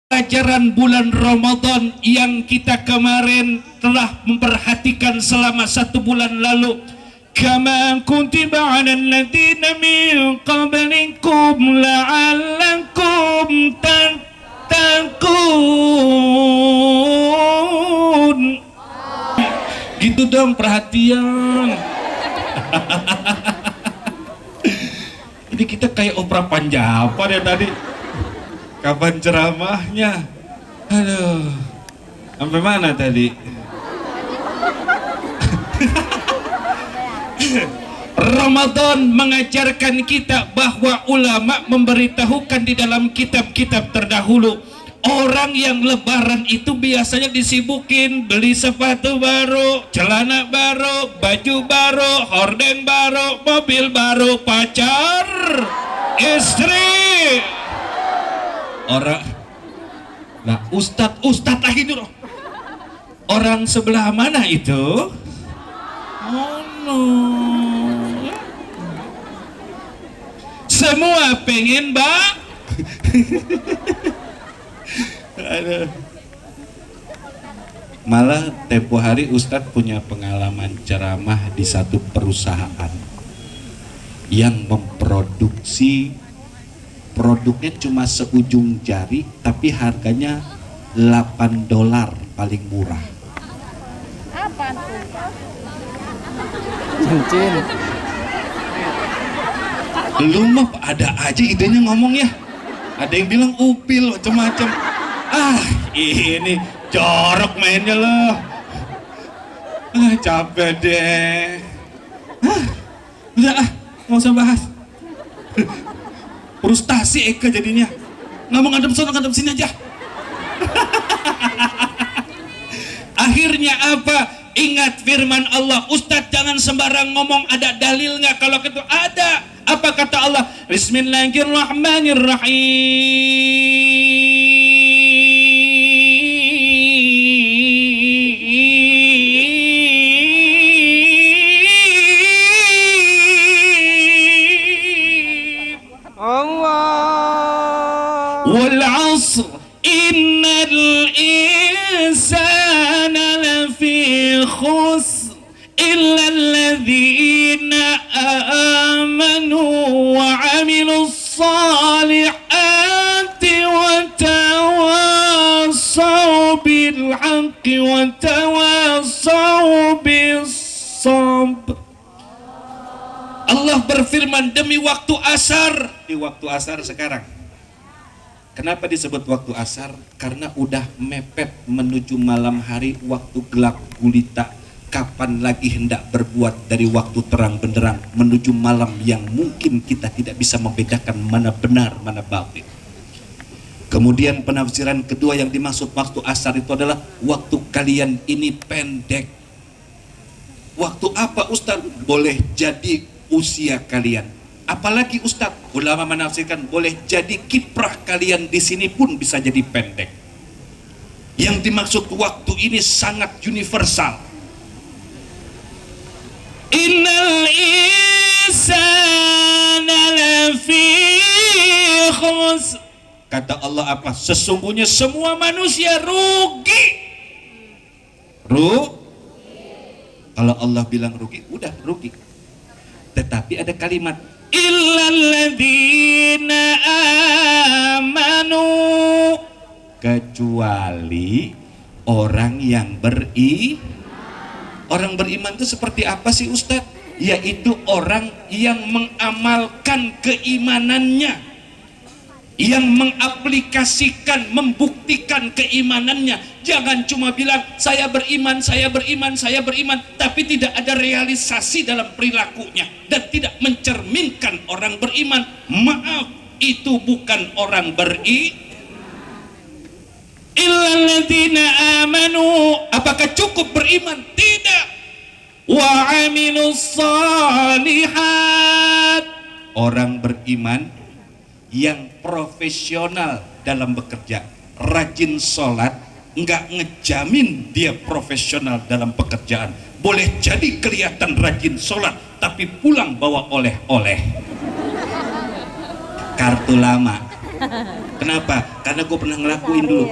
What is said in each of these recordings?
Pelajaran bulan Ramadan yang kita kemarin telah memperhatikan selama 1 bulan lalu. Kama kutiba 'alal ladzina min qablikum la'allakum tattaqun. Gitu dong, perhatian. Jadi kita kayak opera Panjapan ya tadi. Kapan ceramahnya? Aduh, sampai mana tadi? Ramadan mengajarkan kita bahwa ulama memberitahukan di dalam kitab-kitab terdahulu, orang yang lebaran itu biasanya disibukin beli sepatu baru, celana baru, baju baru, hordeng baru, mobil baru, pacar, istri. Orang, nah ustadz lagi dulu. Orang sebelah mana itu? Oh no. Semua pengen bang. Malah tempo hari ustadz punya pengalaman ceramah di satu perusahaan yang memproduksi produknya cuma seujung jari, tapi harganya $8 paling murah. Apa tuh? Cincin. Lu mah ada aja idenya ngomong ya. Ada yang bilang upil macam-macam. Ah, ini jorok mainnya loh. Ah, capek deh. Ah, udah nggak usah bahas. Frustasi Eka jadinya. Nggak mau ngadep sana, ngadep sini aja. Akhirnya apa? Ingat firman Allah. Ustadz jangan sembarang ngomong, ada dalil nggak? Kalau gitu ada. Apa kata Allah? Wal 'asr innal insana lafi khusr illa alladhina amanu wa 'amilus salihati wa tawassaw bil haqqi wa tawassaw bis sabr. Allah berfirman, demi waktu asar. Di waktu asar sekarang. Kenapa disebut waktu asar? Karena udah mepet menuju malam hari, waktu gelap gulita. Kapan lagi hendak berbuat dari waktu terang benderang menuju malam yang mungkin kita tidak bisa membedakan mana benar, mana batil. Kemudian penafsiran kedua yang dimaksud waktu asar itu adalah waktu kalian ini pendek. Waktu apa Ustaz? Boleh jadi usia kalian. Apalagi Ustadz, ulama menafsirkan boleh jadi kiprah kalian di sini pun bisa jadi pendek. Yang dimaksud waktu ini sangat universal. Innal insana lafi khusr. Kata Allah apa? Sesungguhnya semua manusia rugi. Kalau Allah bilang rugi, udah rugi. Tetapi ada kalimat illalladzina amanu, kecuali orang yang orang beriman itu seperti apa sih Ustadz? Yaitu orang yang mengamalkan keimanannya, yang mengaplikasikan, membuktikan keimanannya. Jangan cuma bilang saya beriman, saya beriman, saya beriman, tapi tidak ada realisasi dalam perilakunya dan tidak mencerminkan orang beriman. Maaf, itu bukan orang illalladzina amanu. Apakah cukup beriman? Tidak. Wa 'amilus shalihat. Orang beriman yang profesional dalam bekerja, rajin sholat, nggak ngejamin dia profesional dalam pekerjaan. Boleh jadi kelihatan rajin sholat, tapi pulang bawa oleh-oleh. Kartu lama. Kenapa? Karena gue pernah ngelakuin dulu.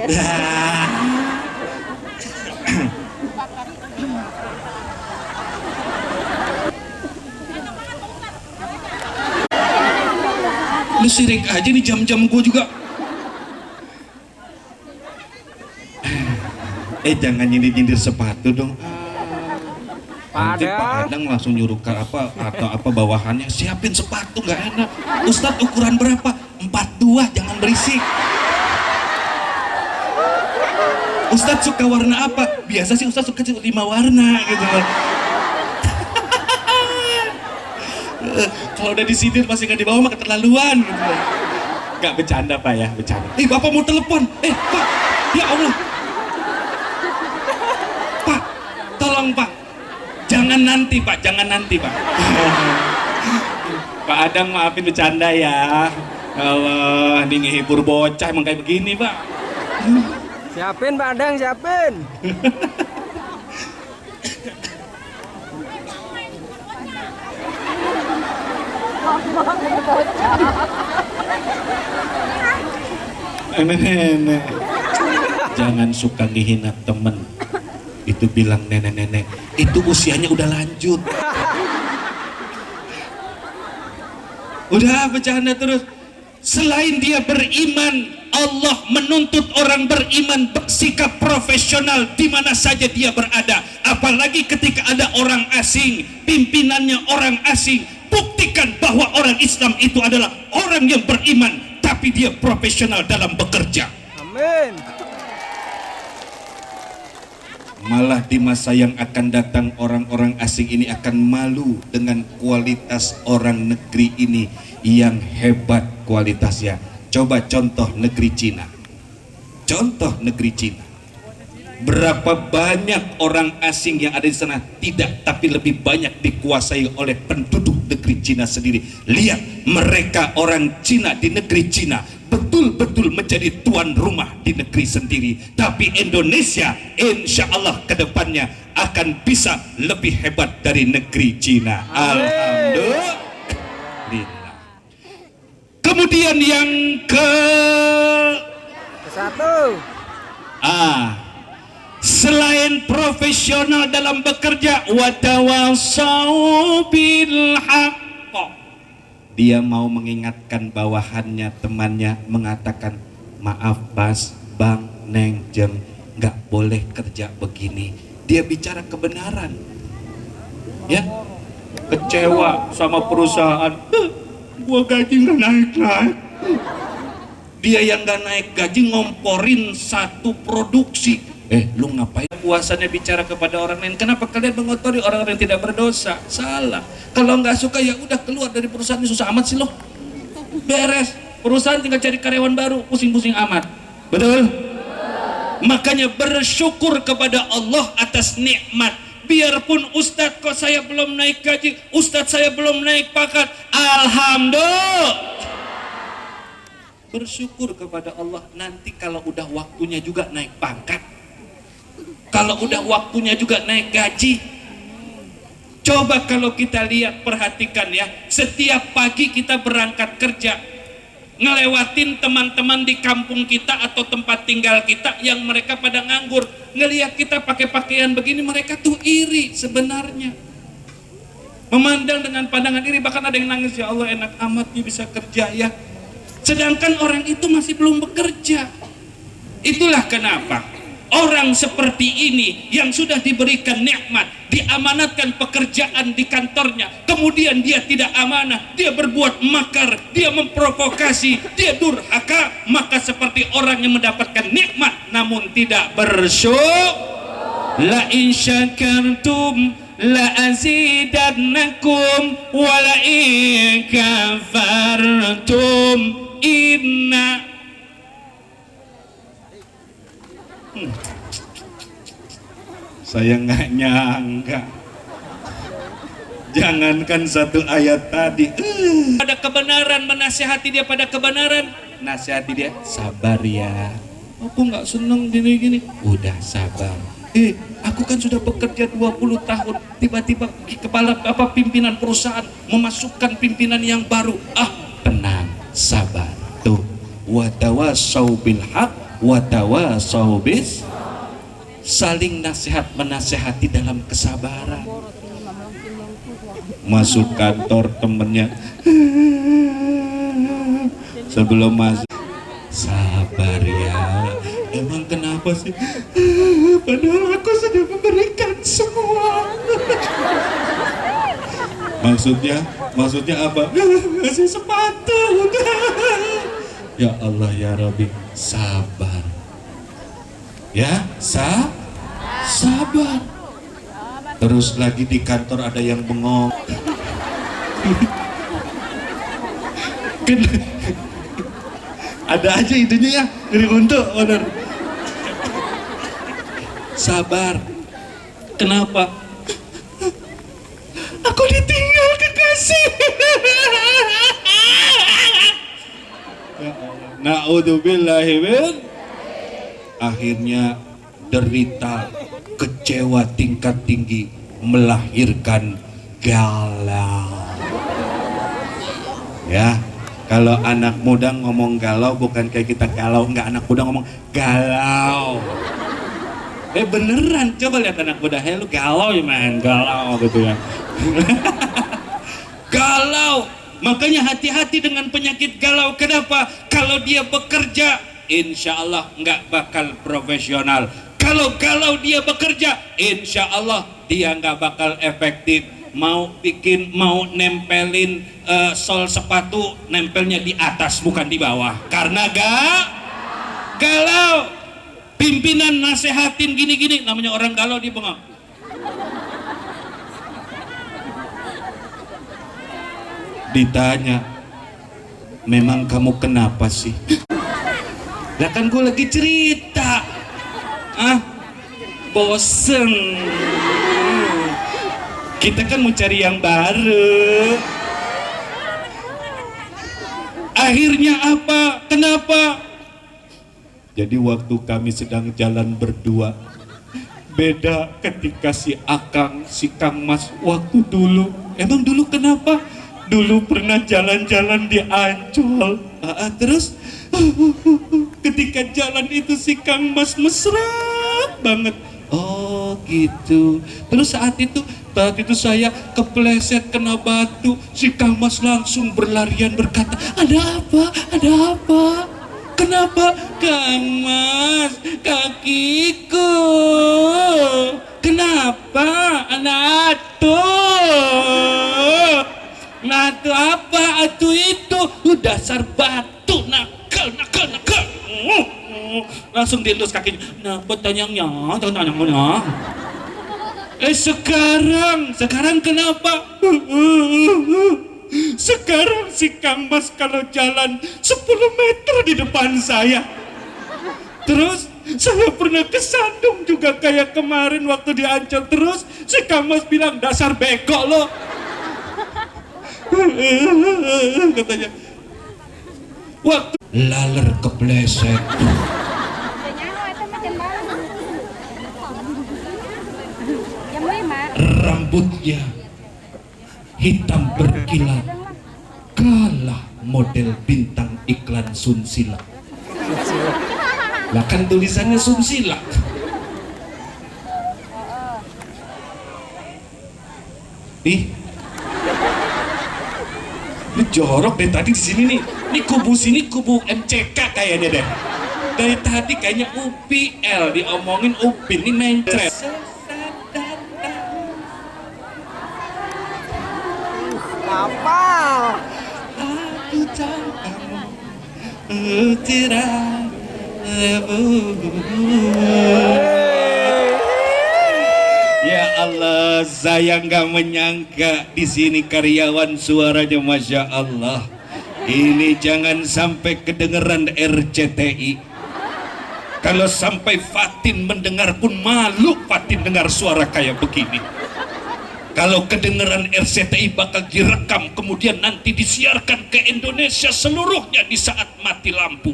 Lu sirik aja nih jam-jam gue juga. Jangan nyindir-nyindir sepatu dong. Nanti Pak Adang langsung nyuruh ke apa atau apa bawahannya siapin sepatu, nggak enak. Ustadz ukuran berapa? 42, jangan berisik. Ustadz suka warna apa? Biasa sih Ustadz suka 5 warna gitu. Kalau udah disindir masih nggak dibawa mah keterlaluan gitu. Nggak bercanda Pak ya, bercanda. Bapak mau telepon. Pak, ya Allah. Pak, tolong Pak. Jangan nanti Pak, jangan nanti Pak. Pak Adang maafin bercanda ya. Allah, ini ngehibur bocah emang kayak begini Pak. Siapin Pak Adang, siapin. Nenek, jangan suka ngehina temen. Itu bilang nenek-nenek, itu usianya udah lanjut. Udah bercanda terus. Selain dia beriman, Allah menuntut orang beriman bersikap profesional di mana saja dia berada. Apalagi ketika ada orang asing, pimpinannya orang asing. Buktikan bahwa orang Islam itu adalah orang yang beriman, tapi dia profesional dalam bekerja. Amin. Malah di masa yang akan datang orang-orang asing ini akan malu dengan kualitas orang negeri ini yang hebat kualitasnya. Coba contoh negeri Cina. Contoh negeri Cina. Berapa banyak orang asing yang ada di sana tidak, tapi lebih banyak dikuasai oleh penduduk negeri Cina sendiri. Lihat mereka orang Cina di negeri Cina betul-betul menjadi tuan rumah di negeri sendiri. Tapi Indonesia insya Allah kedepannya akan bisa lebih hebat dari negeri Cina. Alhamdulillah. Kemudian yang Satu. Selain profesional dalam bekerja, watawasau bil haqq. Dia mau mengingatkan bawahannya, temannya, mengatakan, maaf Bas, Bang, Neng, Jeng, nggak boleh kerja begini. Dia bicara kebenaran. Ya, kecewa sama perusahaan. Gua gaji nggak naik-naik. Dia yang nggak naik gaji ngomporin satu produksi. Lu ngapain puasannya bicara kepada orang lain? Kenapa kalian mengotori orang-orang yang tidak berdosa? Salah. Kalau nggak suka ya udah keluar dari perusahaan ini, susah amat sih lo. Beres. Perusahaan tinggal cari karyawan baru, pusing-pusing amat. Betul? Makanya bersyukur kepada Allah atas nikmat. Biarpun Ustadz kok saya belum naik gaji, Ustadz saya belum naik pangkat, alhamdulillah. Bersyukur kepada Allah. Nanti kalau udah waktunya juga naik pangkat, kalau udah waktunya juga naik gaji. Coba kalau kita lihat, perhatikan ya, setiap pagi kita berangkat kerja, ngelewatin teman-teman di kampung kita atau tempat tinggal kita yang mereka pada nganggur, ngelihat kita pakai pakaian begini, mereka tuh iri sebenarnya, memandang dengan pandangan iri, bahkan ada yang nangis, ya Allah enak amat dia bisa kerja ya, sedangkan orang itu masih belum bekerja. Itulah kenapa orang seperti ini yang sudah diberikan nikmat, diamanatkan pekerjaan di kantornya, kemudian dia tidak amanah, dia berbuat makar, dia memprovokasi, dia durhaka, maka seperti orang yang mendapatkan nikmat namun tidak bersyukur. La in syakartum la azidannakum wa la in kafartum inna. Saya nggak nyangka, jangankan satu ayat tadi, pada kebenaran, menasihati dia pada kebenaran, nasihati dia, sabar ya, aku nggak seneng gini-gini, udah sabar. Aku kan sudah bekerja 20 tahun, tiba-tiba kepala pimpinan perusahaan memasukkan pimpinan yang baru, tenang, sabar. Tuh, wa tawasau bil haq wa tawasau bis, saling nasihat menasehati dalam kesabaran. Masuk kantor temennya sebelum masuk, sabar ya, emang kenapa sih? Padahal aku sudah memberikan semua. Maksudnya apa? Ngasih sepatu. Ya Allah ya Rabbi, sabar ya, sabar. Terus lagi di kantor ada yang bengong. Ada aja idenya ya, dari untuk bener. Sabar. Kenapa? Aku ditinggal kekasih. Na'udzubillahi min. Akhirnya derita, kecewa tingkat tinggi, melahirkan galau. Ya, kalau anak muda ngomong galau bukan kayak kita galau, enggak, anak muda ngomong galau. Beneran, coba lihat anak muda, hey lu galau ya man, galau gitu ya. Galau, makanya hati-hati dengan penyakit galau. Kenapa? Kalau dia bekerja, insya Allah nggak bakal profesional. Kalau galau dia bekerja, insya Allah dia nggak bakal efektif. Mau nempelin sol sepatu, nempelnya di atas bukan di bawah, karena galau. Pimpinan nasehatin gini-gini, namanya orang galau, dia bengong. Ditanya, memang kamu kenapa sih? Lah kan gue lagi cerita. Bosen. Kita kan mau cari yang baru. Akhirnya apa? Kenapa? Jadi waktu kami sedang jalan berdua, beda ketika si Akang, si Kang Mas waktu dulu. Emang dulu kenapa? Dulu pernah jalan-jalan di Ancol. Terus ketika jalan itu si Kang Mas mesra banget. Oh gitu. Terus saat itu saya kepleset kena batu. Si Kang Mas langsung berlarian berkata, ada apa? Ada apa? Kenapa? Kang Mas, kakiku. Kenapa? Anak atuh. Nah itu apa? Atuh itu dasar batu, nakal. Langsung dielus kakinya. Nah, pertanyaannya. Sekarang kenapa? Sekarang si Kang Mas kalau jalan 10 meter di depan saya. Terus saya pernah kesandung juga kayak kemarin waktu di Ancol. Terus si Kang Mas bilang, dasar bego lo. Katanya, waktu laler kepleset. Rambutnya hitam berkilat, kalah model bintang iklan Sunsilak. Lah kan tulisannya Sunsilak. Ini jorok deh tadi di sini nih. Ini kubu sini kubu MCK kayaknya deh. Dari tadi kayaknya UPL diomongin Upin, ini mencret. Apa? Aku kamu tidak Ya Allah, saya nggak menyangka di sini karyawan suaranya Masya Allah. Ini jangan sampai kedengeran RCTI. Kalau sampai Fatin mendengar pun malu Fatin dengar suara kayak begini. Kalau kedengeran RCTI bakal direkam kemudian nanti disiarkan ke Indonesia seluruhnya di saat mati lampu.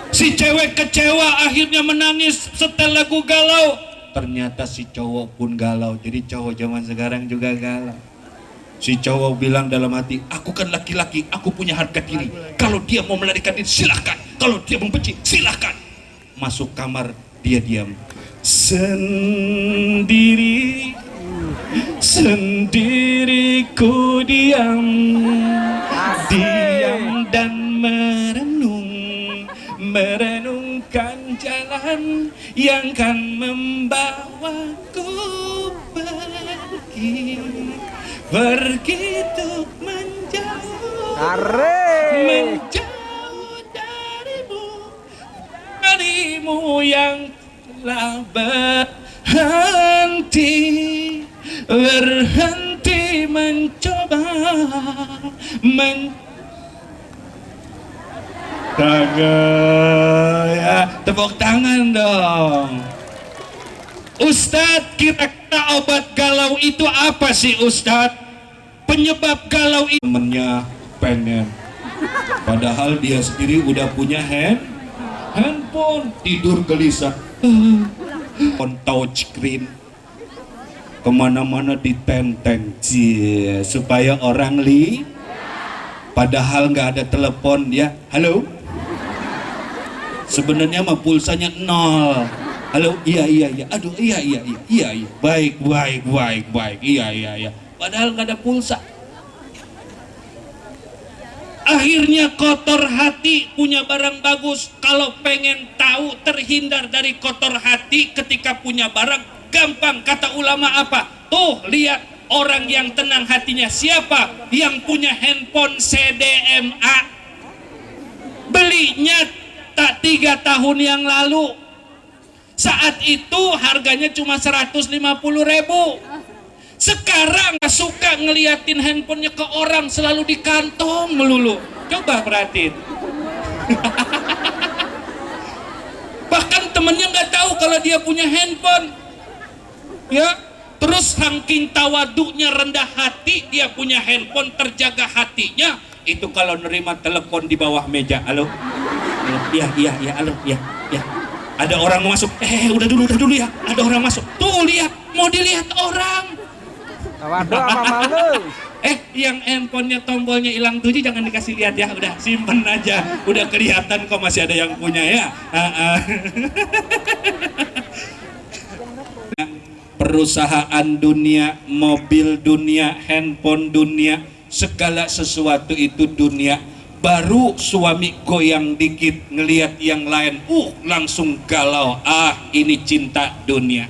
Si cewek kecewa akhirnya menangis setel lagu galau. Ternyata si cowok pun galau. Jadi cowok zaman sekarang juga galau. Si cowok bilang dalam hati, aku kan laki-laki, aku punya harga diri. Kalau dia mau melarikan diri, silahkan. Kalau dia membenci, silahkan. Masuk kamar, dia diam. Sendiri, sendiriku diam, diam dan merenung, merenungkan jalan yang kan membawaku pergi. Pergi untuk menjauh, menjauh darimu yang telah berhenti mencoba ya, tepuk tangan dong. Ustadz, kira-kira obat galau itu apa sih Ustadz? Penyebab galau itu temennya pengen, padahal dia sendiri udah punya handphone, tidur gelisah, on touch screen, kemana-mana ditenteng, supaya orang padahal nggak ada telepon, dia halo, sebenarnya mah pulsanya 0. Halo, iya, aduh, iya, baik, iya, padahal nggak ada pulsa. Akhirnya kotor hati, punya barang bagus. Kalau pengen tahu terhindar dari kotor hati ketika punya barang, gampang. Kata ulama apa? Tuh, lihat orang yang tenang hatinya. Siapa? Yang punya handphone CDMA, belinya tak 3 tahun yang lalu. Saat itu harganya cuma 150.000. Sekarang suka ngeliatin handphonenya ke orang, selalu di kantong melulu. Coba perhatiin. Bahkan temennya nggak tahu kalau dia punya handphone. Ya, terus saking tawaduknya, rendah hati, dia punya handphone, terjaga hatinya. Itu kalau nerima telepon di bawah meja, halo, iya, halo, iya. Ada orang mau masuk, udah dulu ya, ada orang masuk. Tuh lihat, mau dilihat orang. Waduh, apa malu? Yang handphonenya tombolnya hilang 7 jangan dikasih lihat ya, udah simpen aja. Udah kelihatan kok masih ada yang punya ya. Perusahaan dunia, mobil dunia, handphone dunia, segala sesuatu itu dunia. Baru suami goyang dikit ngelihat yang lain, langsung galau. Ini cinta dunia.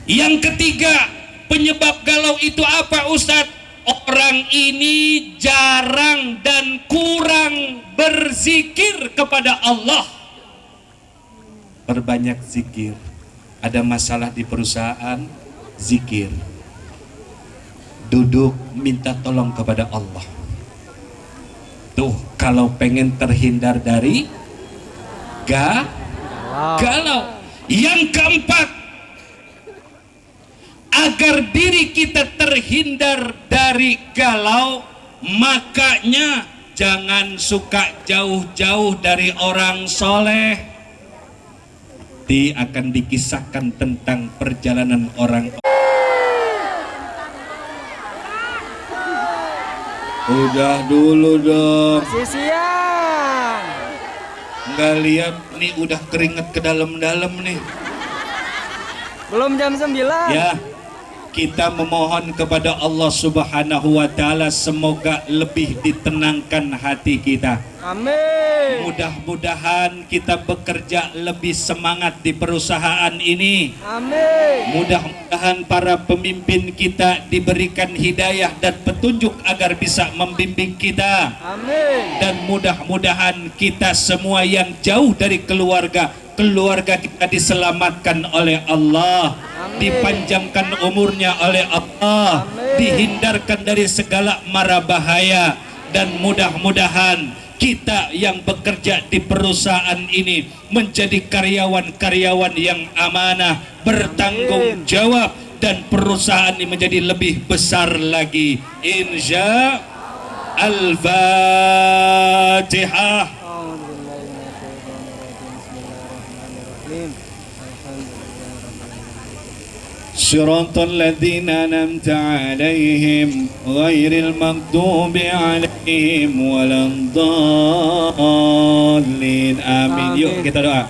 Yang ketiga, penyebab galau itu apa Ustadz? Orang ini jarang dan kurang berzikir kepada Allah. Perbanyak zikir. Ada masalah di perusahaan, zikir. Duduk minta tolong kepada Allah. Tuh, kalau pengen terhindar dari galau. Yang keempat, agar diri kita terhindar dari galau, makanya jangan suka jauh-jauh dari orang soleh. Nanti akan dikisahkan tentang perjalanan orang. Udah dulu dong. Masih siang. Nggak lihat nih, udah keringet ke dalam-dalam nih. Belum jam 9. Ya, kita memohon kepada Allah Subhanahu wa Ta'ala, semoga lebih ditenangkan hati kita. Amin. Mudah-mudahan kita bekerja lebih semangat di perusahaan ini. Amin. Mudah-mudahan para pemimpin kita diberikan hidayah dan petunjuk agar bisa membimbing kita. Amin. Dan mudah-mudahan kita semua yang jauh dari keluarga kita diselamatkan oleh Allah. Amin. Dipanjangkan umurnya oleh Allah. Amin. Dihindarkan dari segala mara bahaya. Dan mudah-mudahan kita yang bekerja di perusahaan ini menjadi karyawan-karyawan yang amanah, bertanggung jawab, dan perusahaan ini menjadi lebih besar lagi. Insya Al-Fatihah. صراط الذين أنعمت عليهم غير المغضوب عليهم ولا الضالين آمين. Yuk kita doa.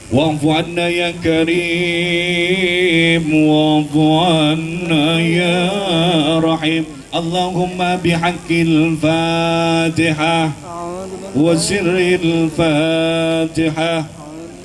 Wa'fu anna ya karim, wa'fu anna ya rahim. Allahumma bihaqqil Fatihah wa sirril Fatihah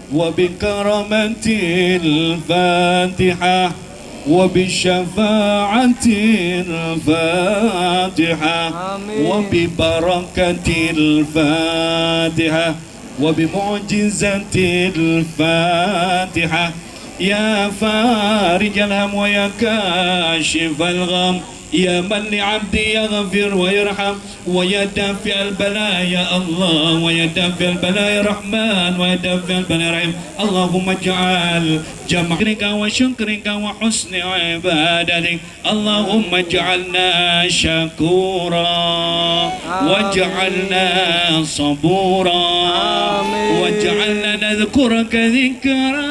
wa bikaramatil Fatihah wa bisyafa'atil Fatihah wa bibarakatil Fatihah wa bimu'jizatil Fatihah. Ya farijal ham wa ya kashifal gham, يا من لعبدي يغفر ويرحم ويدفع البلاء يا الله، ويدفع البلاء يا رحمن، ويدفع البلاء رحيم. اللهم اجعل جمعك وشكرك وحسن عبادتك، اللهم اجعلنا شكورا واجعلنا صبورا واجعلنا نذكرك ذكرا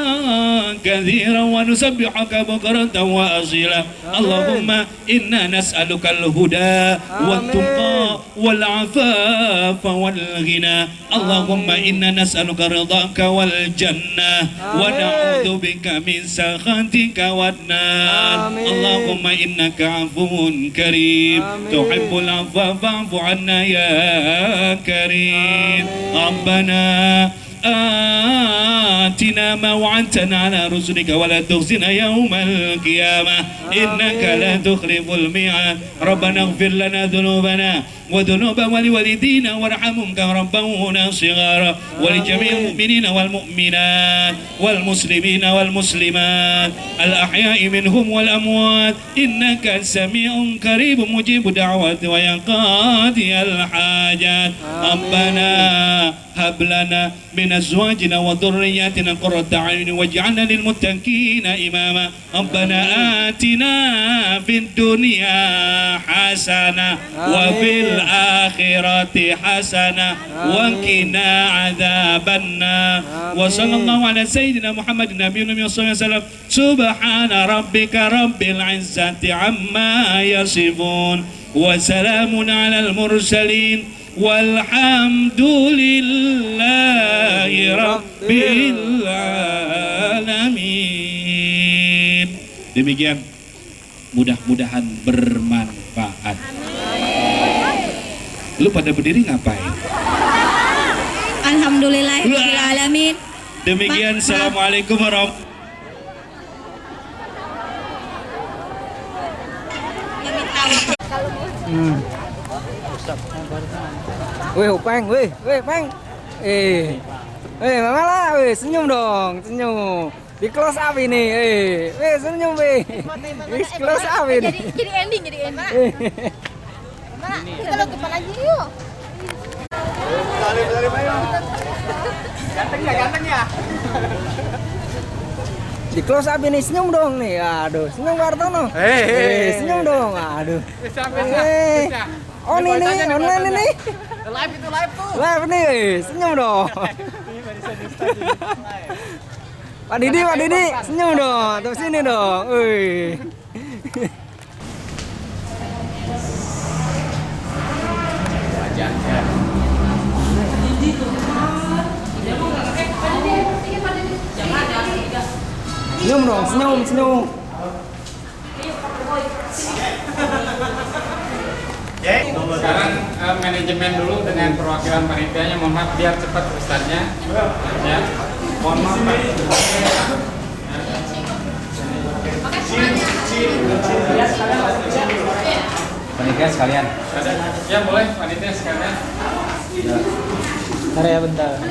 كثيرا ونسبحك بكرة وأصيلا. اللهم إنا نسألك الهدى والتقى والعفاف والغنى. اللهم إنا نسألك رضاك والجنة ونعوذ بك من سخطك والنار. اللهم إنك عفو كريم تحب العفو فاعف عنا يا كريم. ربنا آتنا ما وعدتنا على رسلك ولا تخزنا يوم القيامة إنك لا تخلف الميعاد. ربنا اغفر لنا ذنوبنا وذنوب والوالدين وارحمهم كما ربونا صغارا، ولجميع المؤمنين والمؤمنات والمسلمين والمسلمات الأحياء منهم والأموات إنك سميع قريب مجيب دعوات ويا قاضي الحاجات. ربنا هب لنا من أزواجنا وذرياتنا قرة أعين واجعلنا للمتقين إماما. ربنا آتنا في الدنيا حسنة وفي الآخرة حسنة وقنا عذاب النار. وصلى الله على سيدنا محمد النبي الأمي صلى الله عليه وسلم. سبحان ربك رب العزة عما يصفون وسلام على المرسلين والحمد لله رب العالمين. Demikian, mudah-mudahan bermanfaat. Lu pada berdiri ngapain? Alhamdulillahirabbil alamin. Demikian, assalamualaikum warahmatullahi Weh, Upeng, weh, Peng. Mama lah, weh, senyum dong, senyum. Di close up ini, senyum, weh. Di close up ini. Jadi ending. Mak, kita lo depan aja yuk. Ganteng ya. Di close up ini, senyum dong nih. Aduh, senyum Kartono. Senyum dong. Aduh. Oh ini online ini. Live tuh. Live nih, senyum dong. Pak Didi, senyum dong. Terus sini dong. Senyum dong, senyum. Sekarang manajemen dulu dengan perwakilan panitianya. Mohon maaf biar cepat ustadznya. Ya. Mohon maaf Pak. Panitia sekalian. Ya boleh panitia sekalian. Bentar ya, bentar.